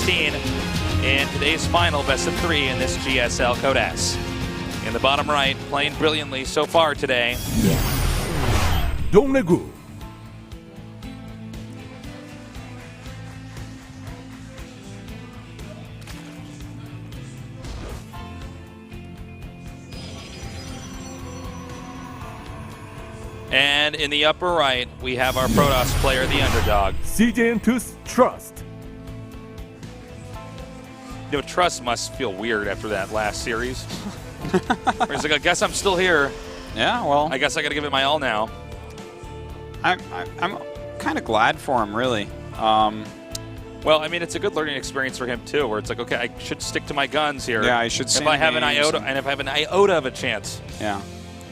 16 in today's final best of 3 in this GSL Code S. In the bottom right, playing brilliantly so far today. DongRaeGu. And in the upper right, we have our Protoss player, the underdog. CJN2's Trust. You know, Trust must feel weird after that last series. Where he's like, I guess I'm still here. Yeah, well, I guess I got to give it my all now. I'm kind of glad for him, really. Well, I mean, it's a good learning experience for him too, where it's like, okay, I should stick to my guns here. Yeah, I should. If I have an iota, and if I have an iota of a chance, yeah,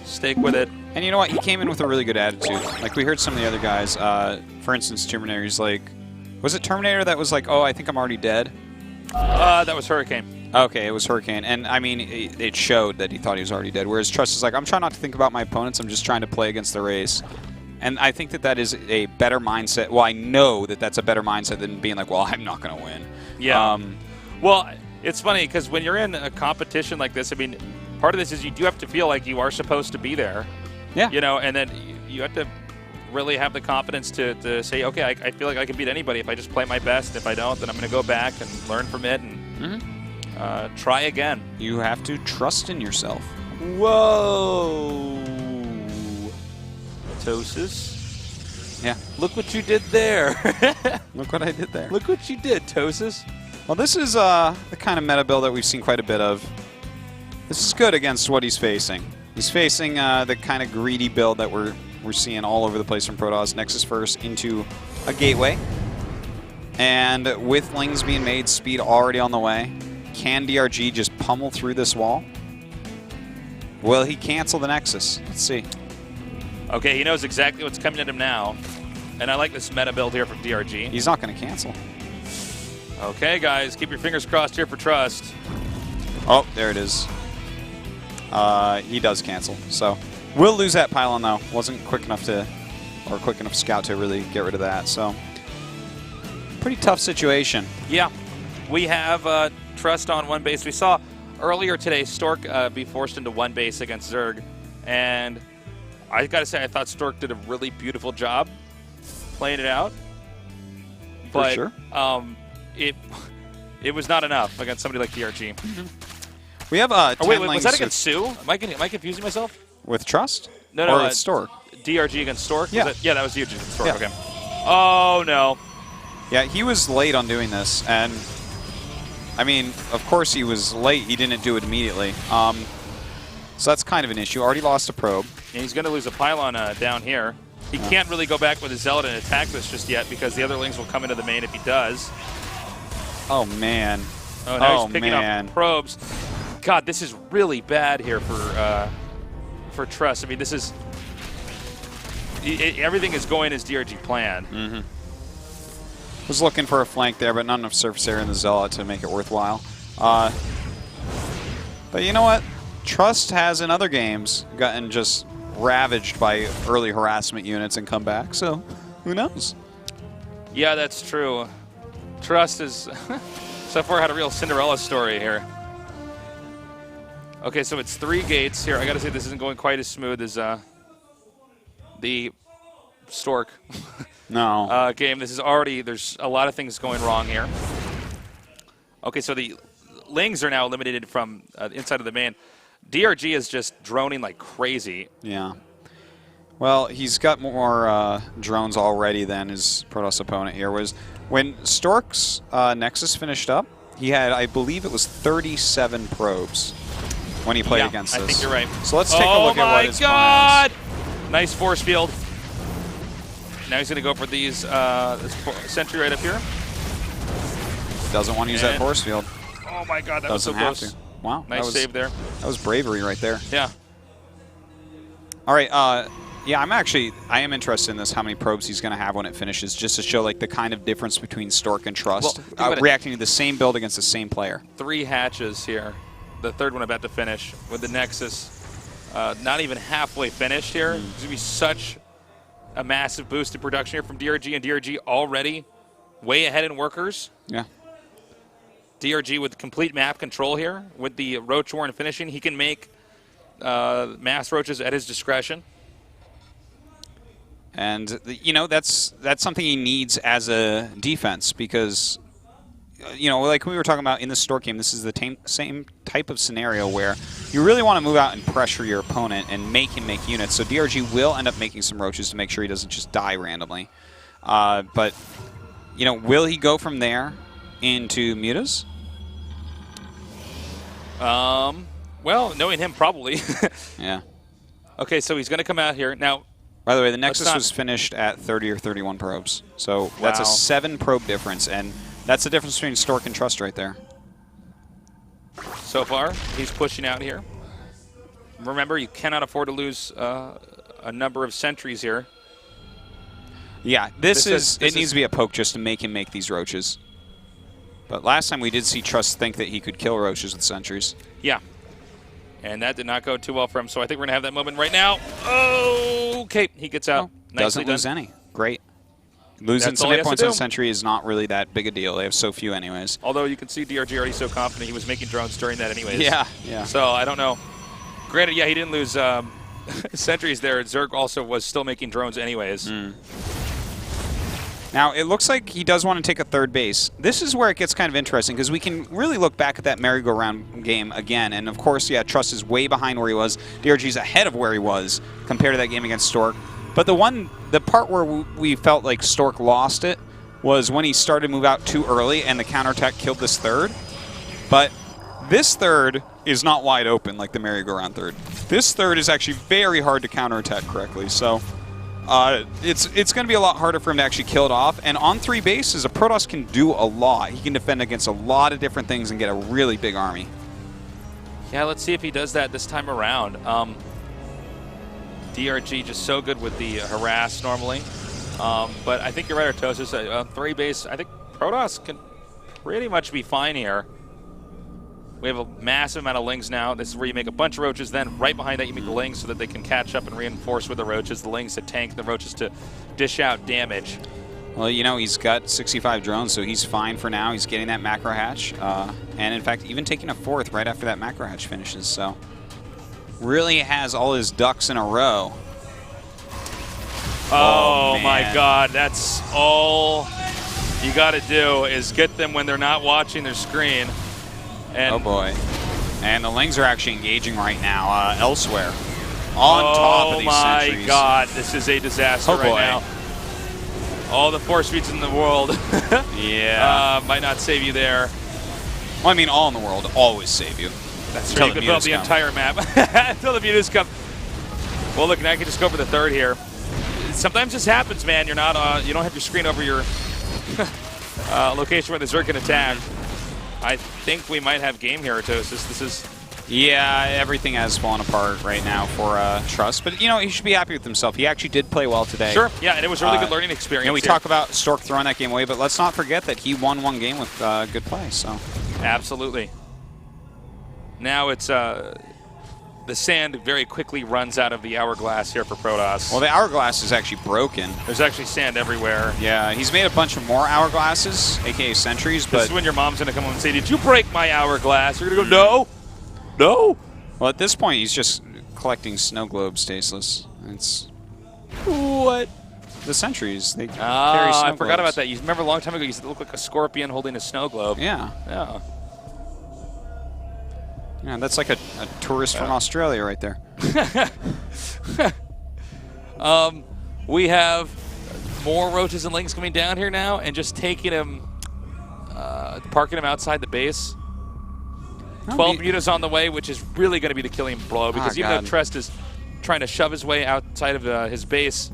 stick with it. And you know what? He came in with a really good attitude. Like we heard some of the other guys. For instance, Terminator. He's like, was it Terminator that was like, oh, I think I'm already dead? That was Hurricane. Okay, it was Hurricane. And I mean, it showed that he thought he was already dead. Whereas Trust is like, I'm trying not to think about my opponents. I'm just trying to play against the race. And I think that that is a better mindset. Well, I know that that's a better mindset than being like, well, I'm not going to win. Yeah. Well, it's funny because when you're in a competition like this, I mean, part of this is you do have to feel like you are supposed to be there. Yeah. You know, and then you have to really have the confidence to say, okay, I feel like I can beat anybody if I just play my best. If I don't, then I'm going to go back and learn from it and try again. You have to trust in yourself. Whoa. Tosis. Yeah. Look what you did there. Look what I did there. Look what you did, Tosis. Well, this is the kind of meta build that we've seen quite a bit of. This is good against what he's facing. He's facing the kind of greedy build that we're seeing all over the place from Protoss. Nexus first into a gateway. And with lings being made, speed already on the way. Can DRG just pummel through this wall? Will he cancel the Nexus? Let's see. Okay, he knows exactly what's coming at him now. And I like this meta build here from DRG. He's not going to cancel. Okay, guys, keep your fingers crossed here for Trust. Oh, there it is. He does cancel, so we'll lose that pylon though. Wasn't quick enough scout to really get rid of that. So pretty tough situation. Yeah, we have Trust on one base. We saw earlier today Stork be forced into one base against Zerg, and I got to say I thought Stork did a really beautiful job playing it out. But for sure. It was not enough against somebody like DRG. We have wait, was that against Sue? Am I confusing myself? With Trust? No, or with Stork? DRG against Stork? Yeah. Yeah, that was DRG against Stork. Yeah. Okay. Oh, no. Yeah, he was late on doing this, and I mean, of course he was late. He didn't do it immediately. So that's kind of an issue. Already lost a probe. And he's going to lose a pylon down here. He can't really go back with his Zealot and attack this just yet because the other lings will come into the main if he does. Oh, man. Oh, now he's picking up probes. God, this is really bad here for Trust. I mean, this is everything is going as DRG planned. Was looking for a flank there, but not enough surface area in the Zealot to make it worthwhile. But you know what? Trust has in other games gotten just ravaged by early harassment units and come back. So who knows? Yeah, that's true. Trust is so far had a real Cinderella story here. Okay, so it's 3 gates here. I got to say this isn't going quite as smooth as the Stork game. This is already, there's a lot of things going wrong here. Okay, so the lings are now eliminated from inside of the main. DRG is just droning like crazy. Yeah. Well, he's got more drones already than his Protoss opponent here. When Stork's Nexus finished up, he had, I believe it was 37 probes when he played against this. I think you're right. So let's take a look at what his God! Nice force field. Now he's going to go for these this sentry right up here. Doesn't want to use that force field. Oh my God, that was so close. Wow. Nice save there. That was bravery right there. Yeah. All right. Yeah, I am interested in this, how many probes he's going to have when it finishes, just to show like the kind of difference between Stork and Trust, reacting to the same build against the same player. 3 hatches here. The third one about to finish with the Nexus. Not even halfway finished here. There's going to be such a massive boost in production here from DRG, and DRG already way ahead in workers. Yeah. DRG with complete map control here with the Roach Warren finishing. He can make mass roaches at his discretion. And, you know, that's something he needs as a defense because, you know, like we were talking about in the Stork game, this is the same type of scenario where you really want to move out and pressure your opponent and make him make units. So DRG will end up making some roaches to make sure he doesn't just die randomly. But, you know, will he go from there into mutas? Well, knowing him, probably. Yeah. Okay, so he's going to come out here. Now, by the way, the Nexus was finished at 30 or 31 probes. So that's a 7 probe difference, and that's the difference between Stork and Trust right there. So far, he's pushing out here. Remember, you cannot afford to lose a number of sentries here. Yeah, this needs to be a poke just to make him make these roaches. But last time we did see Trust think that he could kill roaches with sentries. Yeah. And that did not go too well for him, so I think we're going to have that moment right now. Oh, okay, he gets out. Doesn't lose any. Great. Losing some hit points on Sentry is not really that big a deal. They have so few anyways. Although you can see DRG already so confident he was making drones during that anyways. Yeah, yeah. So I don't know. Granted, yeah, he didn't lose sentries there. Zerg also was still making drones anyways. Now, it looks like he does want to take a third base. This is where it gets kind of interesting, because we can really look back at that merry-go-round game again. And, of course, yeah, Trust is way behind where he was. DRG's ahead of where he was compared to that game against Stork. But the part where we felt like Stork lost it was when he started to move out too early and the counterattack killed this third. But this third is not wide open like the merry-go-round third. This third is actually very hard to counterattack correctly. So it's going to be a lot harder for him to actually kill it off. And on 3 bases, a Protoss can do a lot. He can defend against a lot of different things and get a really big army. Yeah, let's see if he does that this time around. DRG just so good with the harass normally. But I think you're right, Artosis. 3 base, I think Protoss can pretty much be fine here. We have a massive amount of lings now. This is where you make a bunch of roaches, then right behind that you make the lings so that they can catch up and reinforce with the roaches. The lings to tank, the roaches to dish out damage. Well, you know, he's got 65 drones, so he's fine for now. He's getting that macro hatch. And, in fact, even taking a 4th right after that macro hatch finishes. So, really has all his ducks in a row. Oh my God. That's all you got to do is get them when they're not watching their screen. And oh boy. And the lings are actually engaging right now elsewhere. On top of these sentries. Oh my God, this is a disaster now. All the force feeds in the world yeah. Might not save you there. Well, I mean, all in the world always save you. That's true. You can build the entire map until the mutas come. Well, look, now I can just go for the 3rd here. Sometimes this happens, man. You're not, you don't have your screen over your location where the Zerg can attack. I think we might have game here, Artosis. This is... Yeah, everything has fallen apart right now for Trust. But, you know, he should be happy with himself. He actually did play well today. Sure, yeah, and it was a really good learning experience. You know, we talk about Stork throwing that game away, but let's not forget that he won 1 game with good play. So absolutely. Now it's... the sand very quickly runs out of the hourglass here for Protoss. Well, the hourglass is actually broken. There's actually sand everywhere. Yeah, he's made a bunch of more hourglasses, a.k.a. sentries. This is when your mom's going to come home and say, did you break my hourglass? You're going to go, no. No. Well, at this point, he's just collecting snow globes, Tasteless. It's... What? The sentries. They carry snow I forgot globes. about that. You remember a long time ago, you used to look like a scorpion holding a snow globe. Yeah. Yeah. Yeah, that's like a tourist from Australia right there. We have more roaches and lings coming down here now and just taking him, parking him outside the base. 12 mutas on the way, which is really going to be the killing blow because even though Trest is trying to shove his way outside of his base,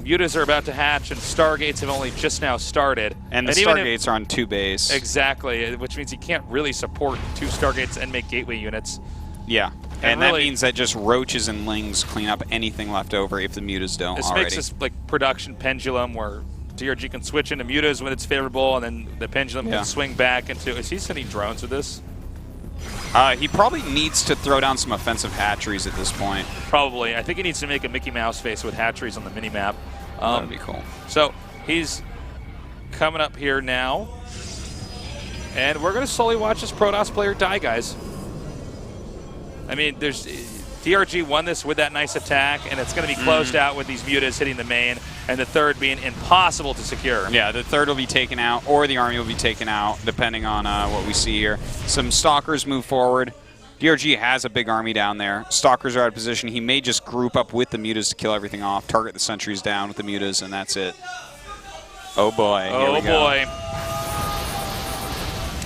mutas are about to hatch and Stargates have only just now started. And the Stargates are on 2 base. Exactly, which means he can't really support 2 Stargates and make gateway units. Yeah, and really, that means that just roaches and lings clean up anything left over if the mutas don't this already. Makes this like production pendulum where DRG can switch into mutas when it's favorable and then the pendulum can swing back into... Is he sending drones with this? He probably needs to throw down some offensive hatcheries at this point. Probably. I think he needs to make a Mickey Mouse face with hatcheries on the mini-map. That would be cool. So he's coming up here now. And we're going to slowly watch this Protoss player die, guys. I mean, there's DRG won this with that nice attack, and it's going to be closed out with these mutas hitting the main, and the third being impossible to secure. Yeah, the third will be taken out, or the army will be taken out, depending on what we see here. Some Stalkers move forward. DRG has a big army down there. Stalkers are out of position. He may just group up with the mutas to kill everything off, target the sentries down with the mutas, and that's it. Oh boy, here we go. Oh boy.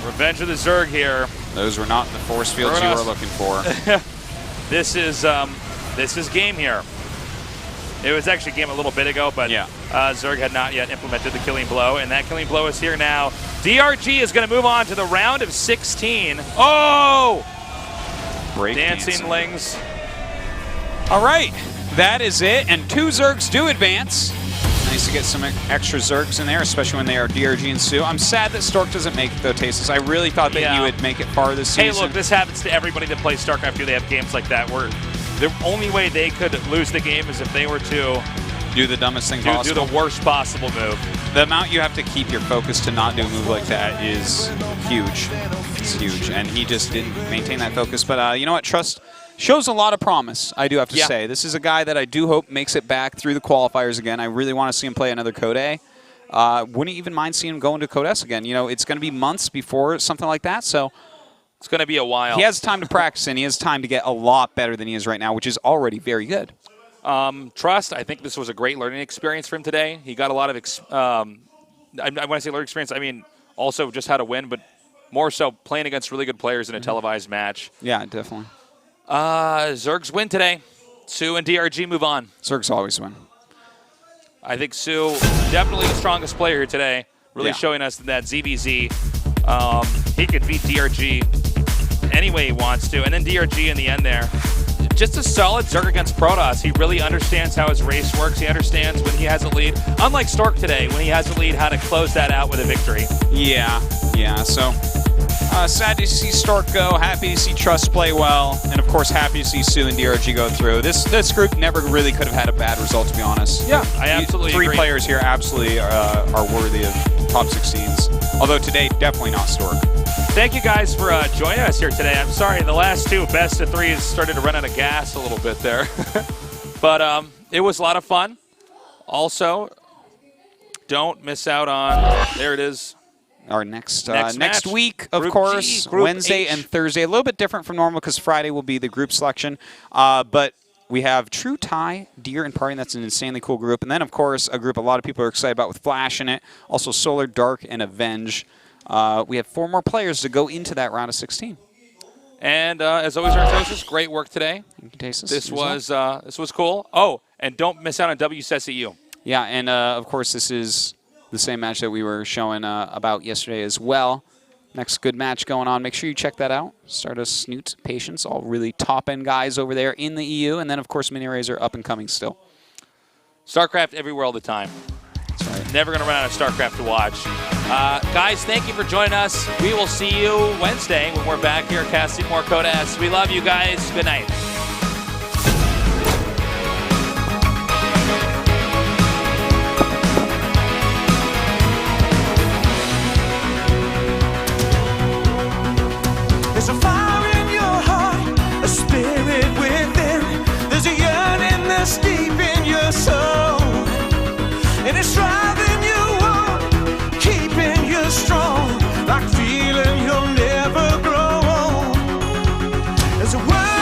Revenge of the Zerg here. Those were not the force fields you were looking for. This is game here. It was actually game a little bit ago, but yeah. Zerg had not yet implemented the killing blow, and that killing blow is here now. DRG is going to move on to the round of 16. Oh! Dancing Lings. All right, that is it, and 2 Zergs do advance. Nice to get some extra Zergs in there, especially when they are DRG and Sue. I'm sad that Stork doesn't make it, though, Tasteless. I really thought that you would make it far this season. Hey, look, this happens to everybody that plays StarCraft II. They have games like that where the only way they could lose the game is if they were to do the dumbest thing possible. Do the worst possible move. The amount you have to keep your focus to not do a move like that is huge. It's huge, and he just didn't maintain that focus. But you know what? Trust shows a lot of promise, I do have to say. This is a guy that I do hope makes it back through the qualifiers again. I really want to see him play another Code A. Wouldn't even mind seeing him go into Code S again. You know, it's going to be months before something like that, so it's going to be a while. He has time to practice, and he has time to get a lot better than he is right now, which is already very good. Trust, I think this was a great learning experience for him today. He got a lot of, when I say learning experience, I mean also just how to win, but more so playing against really good players in a televised match. Yeah, definitely. Zergs win today. Sue and DRG move on. Zergs always win. I think Sue, definitely the strongest player here today, really showing us that ZVZ, he could beat DRG any way he wants to. And then DRG in the end there. Just a solid Zerg against Protoss. He really understands how his race works. He understands when he has a lead. Unlike Stork today, when he has a lead, how to close that out with a victory. Yeah. So sad to see Stork go. Happy to see Trust play well. And, of course, happy to see Sue and DRG go through. This group never really could have had a bad result, to be honest. Yeah, I absolutely agree. 3 players here absolutely are worthy of top 16s. Although today, definitely not Stork. Thank you guys for joining us here today. I'm sorry, the last 2 best of 3s started to run out of gas a little bit there. But it was a lot of fun. Also, don't miss out on, there it is. Our next match. week, of Group course, G, Group Wednesday H. and Thursday. A little bit different from normal because Friday will be the group selection. But we have True Tie, Deer, and Party. That's an insanely cool group. And then, of course, a group a lot of people are excited about with Flash in it. Also Solar, Dark, and Avenge. We have 4 more players to go into that round of 16. And as always, Artosis, great work today. This was cool. Oh, and don't miss out on WCS EU. Yeah, and of course, this is the same match that we were showing about yesterday as well. Next good match going on. Make sure you check that out. Stardust, Snoot, Patience, all really top-end guys over there in the EU. And then, of course, Mini Razor up and coming still. StarCraft everywhere all the time. That's right. Never going to run out of StarCraft to watch. Guys, thank you for joining us. We will see you Wednesday when we're back here casting more Code S. We love you guys. Good night. There's a fire in your heart, a spirit within. There's a yearning that's deep in your soul, and it's driving you on, keeping you strong, like feeling you'll never grow old. There's a world